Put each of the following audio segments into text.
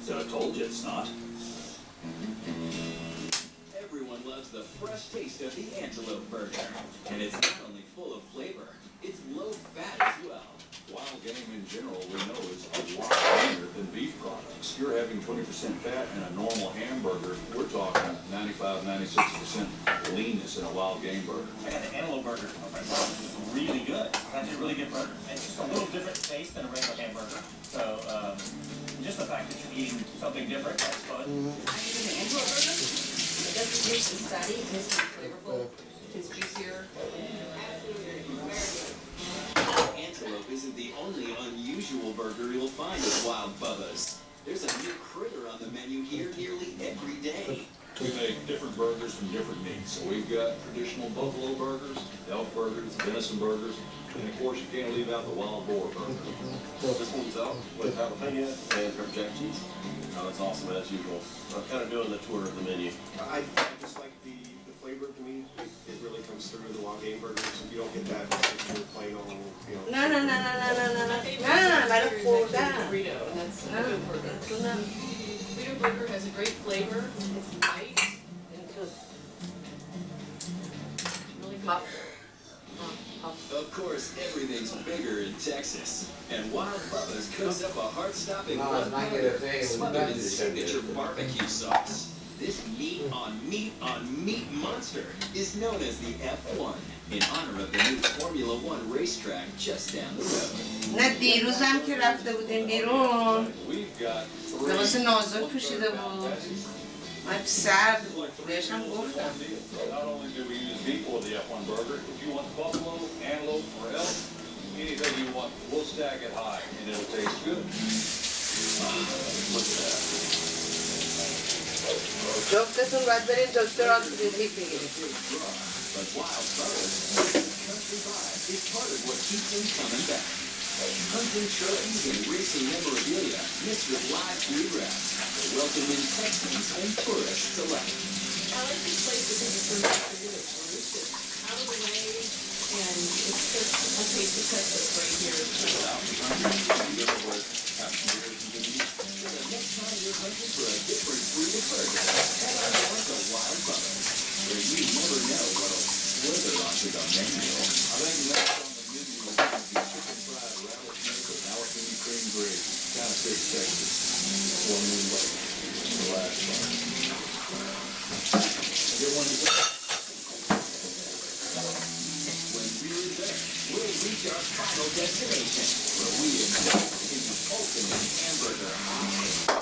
So I told you it's not. Everyone loves the fresh taste of the Antelope Burger. And it's not only full of flavor, it's low fat as well. Wild game in general, we know, is a lot cleaner than beef products. You're having 20% fat in a normal hamburger. We're talking 95, 96% leanness in a wild game burger. I got the Antelope Burger. It's really good. It's actually a really good burger. It's just a little different taste than a regular hamburger. So, just the fact that you're eating something different, that's fun. I use an Antelope Burger. It doesn't taste as fatty. It's more flavorful. It's juicier. Antelope isn't the only unusual burger you'll find at Wild Bubba's. There's a new critter on the menu here nearly every day. We make different burgers from different meats. So we've got traditional buffalo burgers, elk burgers, venison burgers, and of course you can't leave out the wild boar burger. This one's out with jalapeno and herb jack cheese. Oh, that's awesome as usual. I'm kind of doing the tour of the menu. I just like the flavor to me. It really comes through the wild game burgers. You don't get that if you're plain on, you know. No. Let it cool down. Burrito, and that's a good burger. Burrito burger has a great flavor. It's light and good. Really good. Of course, everything's bigger in Texas. And Wild Bubba's cooks up a heart-stopping one burger smothered in signature barbecue sauce. This meat on meat monster is known as the F1 in honor of the new Formula One racetrack just down the road. نه دیروزم که رفته بودیم بیرون لباس نازک پوشیده بود من سرد بود بهشم گفتم Not only do we use beef for the F1 burger, if you want buffalo, antelope, or elk, anything you want, we'll stack it high and it'll taste good. Look at that. جفتتون باید برید دکتر آرتوپدیک بگیرید. But Wild Bubba's country vibe is part of what keeps them coming back. Hunting trophies and racing memorabilia mixed with live bluegrass, welcoming Texans and tourists alike. I like this place because it's really it's out of the way, and it's just a taste of Texas right here. So the next time you're hunting for a different breed of burger, head on down to Wild Bubba's, where you never know what'll slither onto the menu. I think next on the menu will be chicken fried rattlesnake with jalapeno cream gravy. Kind of six Texas. One new bite. The last one. Get one of those. When we're there, we'll reach our final destination, where we indulge in the ultimate hamburger high.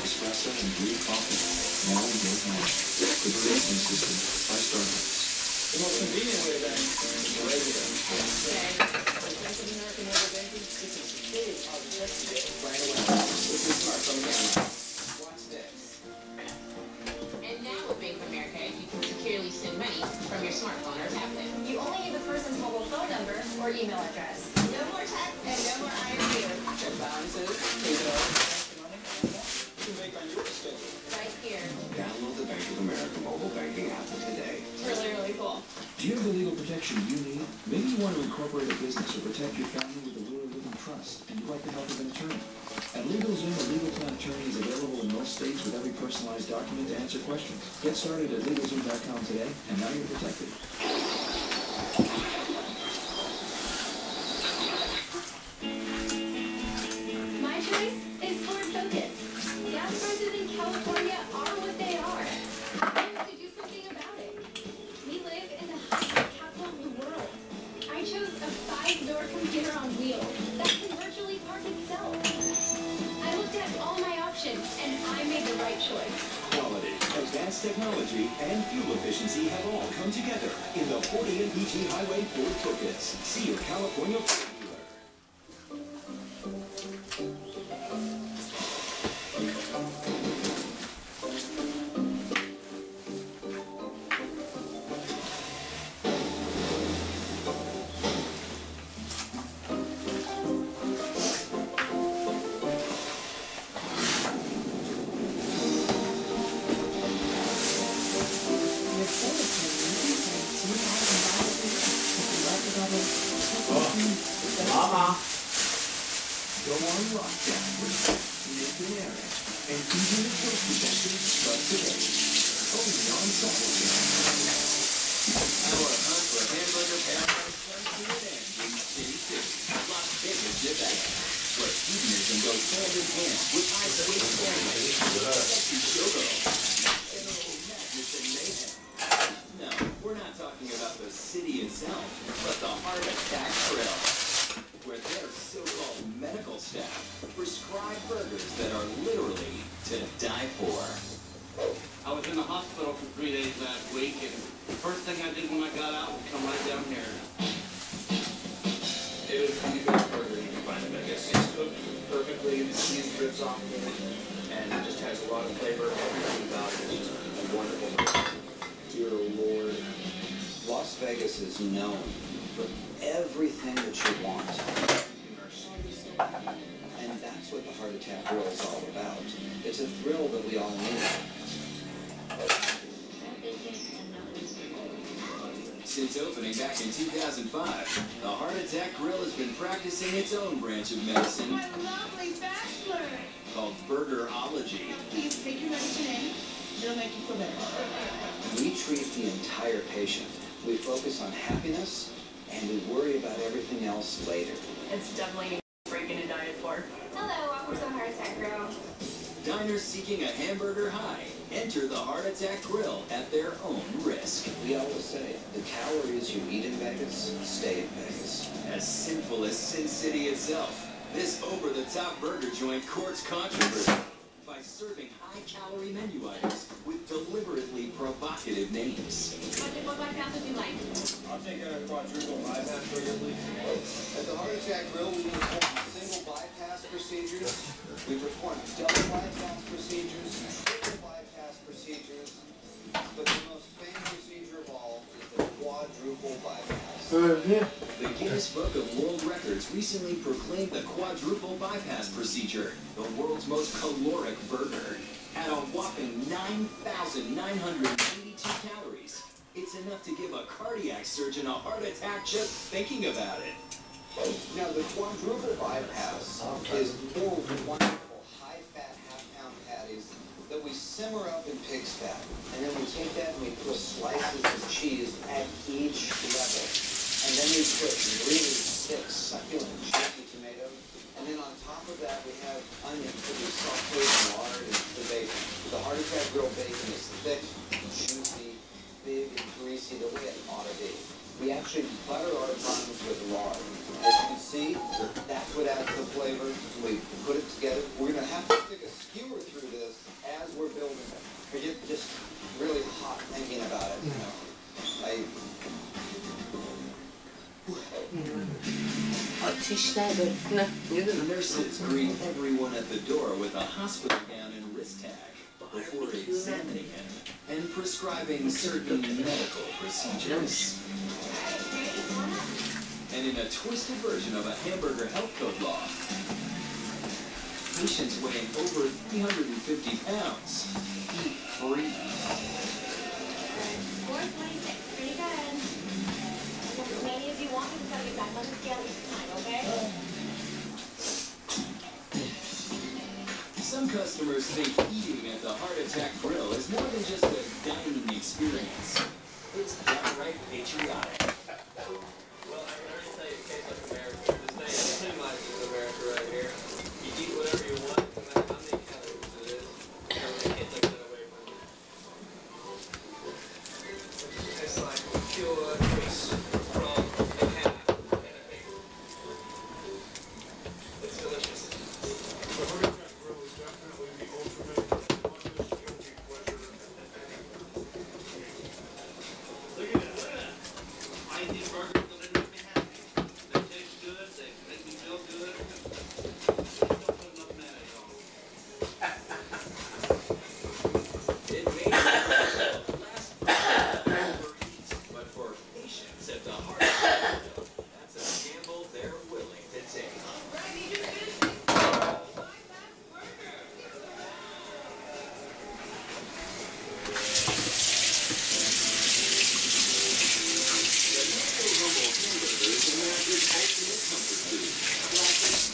Espresso and brewed coffee. Now we go home. The creation system by Starbucks. The most convenient way then is the regular. Watch this. And now with Bank of America, you can securely send money from your smartphone or tablet. You only need the person's mobile phone number or email address. No more text and no more IOU. your family with a will or living trust, and you'd like the help of an attorney. At LegalZoom, a legal plan attorney is available in most states with every personalized document to answer questions. Get started at LegalZoom.com today, and now you're protected. My choice is Ford Focus. Gas prices in California are what they are. We have to do something about it. We live in the highest capital of the world. I chose a 5-door computer on wheels that can virtually park itself. I looked at all my options, and I made the right choice. Quality, advanced technology, and fuel efficiency have all come together in the 40 mpg Highway Ford Focus. See your California Ford dealer. Mama. Go on lockdown with Nick and Eric, and even the first detectives start today. Only on Saturday. Our hunt for hamburger paradise comes to an end in City City, Las Vegas, Nevada, where hedonism goes hand in hand with ice-weight family, sexy showgirls, and madness and mayhem. No, we're not talking about the city itself, but the Heart Attack Grill, where their so-called medical staff prescribe burgers that are literally to die for. I was in the hospital for 3 days last week, and the first thing I did when I got out was come right down here. It is the best burger you can find in Vegas. It's cooked perfectly, the cheese drips off of it, and it just has a lot of flavor. Everything about it is just a wonderful burger. Dear Lord. Las Vegas is known for everything that you want. And that's what the Heart Attack Grill is all about. It's a thrill that we all need. Since opening back in 2005, the Heart Attack Grill has been practicing its own branch of medicine My lovely bachelor. called Burgerology. Please take your medicine in. It'll make you feel better. We treat the entire patient. We focus on happiness, and we worry about everything else later. It's definitely breaking a diet for. Hello, welcome to the Heart Attack Grill. Diners seeking a hamburger high enter the Heart Attack Grill at their own risk. We always say, the calories you eat in Vegas, stay in Vegas. As sinful as Sin City itself, this over-the-top burger joint courts controversy by serving high-calorie menu items with deliberately provocative names. What bypass would you like? I'll take a quadruple bypass burger, please. At the Heart Attack Grill, we perform single bypass procedures. We perform double bypass procedures, triple bypass procedures. But the most famous procedure of all is the quadruple bypass. The Guinness Book of World Records recently proclaimed the quadruple bypass procedure the world's most caloric burger. At a whopping 9,982 calories, it's enough to give a cardiac surgeon a heart attack just thinking about it. Now, the quadruple bypass is 4 wonderful high-fat half-pound patties that we simmer up in pig's fat. And then we take that and we put slices of cheese at each level. And then we put really thick, succulent, juicy tomatoes. And then on top of that, we have onions that we saute in lard and the bacon. The Heart Attack Grill bacon is thick, juicy, big, and greasy the way it ought to be. We actually butter our buns with lard. As you can see, that's what adds the flavor. We put it together. We're going to have to stick a skewer through this as we're building it. I get just really hot thinking about it, you know. Nurses greet everyone at the door with a hospital gown and wrist tag before examining him and prescribing certain medical procedures. And in a twisted version of a hamburger health code law, patients weighing over 350 pounds eat free. 426, pretty good. as many as you want. We just gotta get back on the scale each time, okay? Some customers think eating at the Heart Attack Grill is more than just a dining experience. It's downright patriotic. Well, I can already tell you, it tastes like America. This thing epitomizes America right here. You eat whatever you want, no matter how many calories it is. Everybody can't take that away from you. It's like pure grease from a cow. It's delicious. The Heart Attack Grill is definitely the ultimate funnest guilty pleasure. Look at that. I eat these burgers so they make me happy. They taste good, they make me feel good. Just don't put enough mayonnaise on them. It may not last forever, but for patients at the Heart Attack Grill, that's a gamble they're willing to take.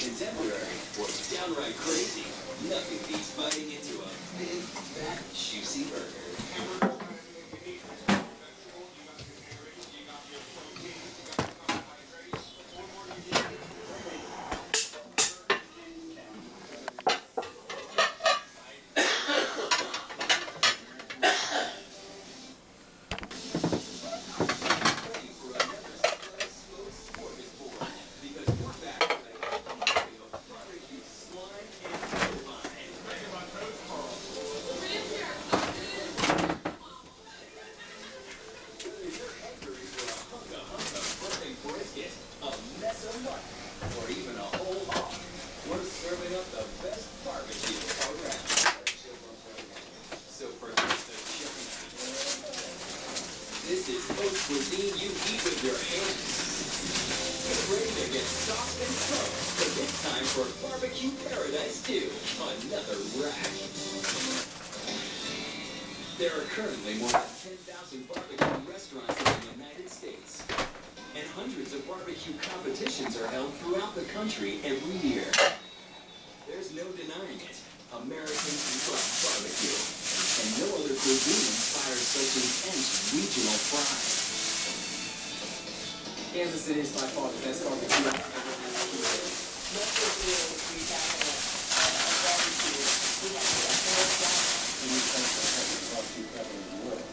Contemporary or downright crazy, nothing beats biting into a big, fat, juicy burger. Or even a whole hog. We're serving up the best barbecue around. So forget the chicken. This is haute cuisine you eat with your hands. Get ready to get sauced and smoked, but it's time for Barbecue Paradise 2, another rack. There are currently more than 10,000 barbecue restaurants in the United States. And hundreds of barbecue competitions are held throughout the country every year. There's no denying it. Americans love barbecue. And no other cuisine inspires such intense regional pride. Kansas City is by far the best barbecue I've ever had. What's the deal with we talking about barbecue? We have to get more stuff. And we think the best barbecue ever in the world.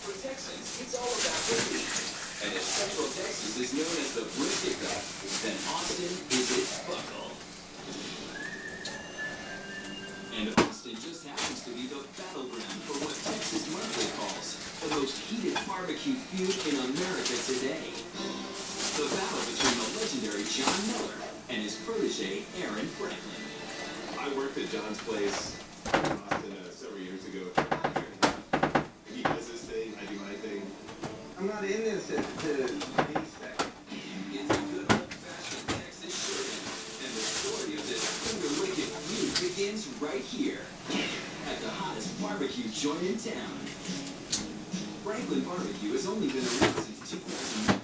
For Texans, it's all about the meat. And if Central Texas is known as the brisket belt, then Austin is its buckle. And Austin just happens to be the battleground for what Texas Monthly calls the most heated barbecue feud in America today. The battle between the legendary John Miller and his protege, Aaron Franklin. I worked at John's place in Austin several years ago. He does his thing, I do my thing. I'm not in this to be second. It's a good old-fashioned Texas showdown, and the story of this wicked feud begins right here at the hottest barbecue joint in town. Franklin Barbecue has only been around since 2009,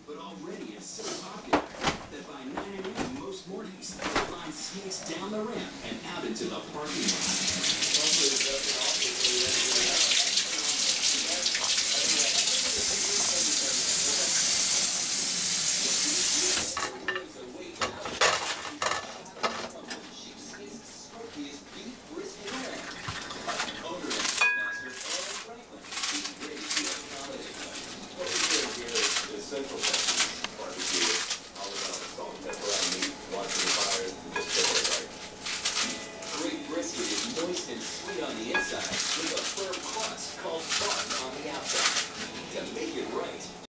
but already it's so popular that by 9 a.m. most mornings, the line sneaks down the ramp and out into the parking lot.